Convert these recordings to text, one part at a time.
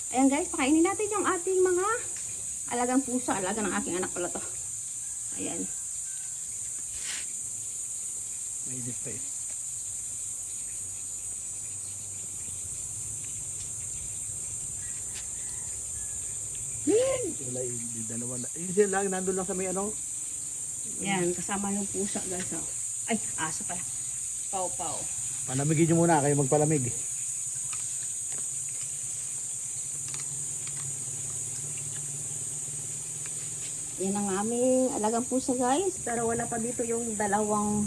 Ayan guys, pakainin natin yung ating mga alagang pusa. Alaga ng aking anak pala to. Ayan. Mainit pa eh. Wala yung dalawa na. Yung sila lang, nandun lang sa may ano. Ayan, kasama yung pusa guys. Oh. Ay, aso pala. Pau-pau. Palamigin nyo muna, kayo magpalamig. Yan ang aming alagang pusa guys. Pero wala pa dito yung dalawang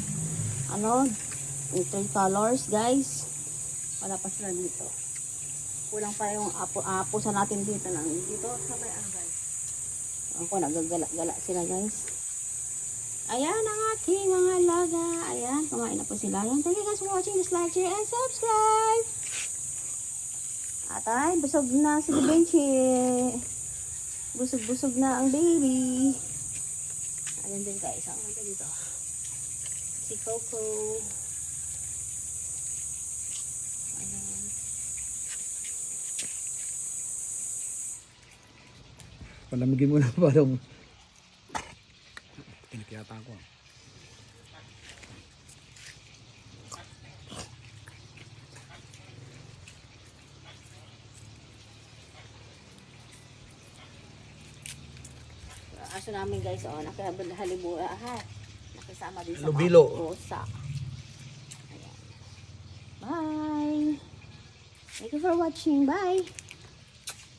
ano, yung 3 colors guys. Wala pa sila dito. Kulang pa yung pusa natin dito lang. Dito sa may ano guys. Ako nagagala-gala sila guys. Ayan ang aking mga alaga. Ayan, kumain na po sila. Ayan, thank you guys for watching. Just like, share, and subscribe. At ay, busog na si Benchi. Busog-busog na ang baby. Ayan din guys. Ang natin dito. Si Coco. Ayan. Palamigin muna parang pinakiyata ko. Aso namin guys, oh, nakahalibuha, nakisama din sa Lubilo. mga pusa. Ayan. Bye! Thank you for watching. Bye!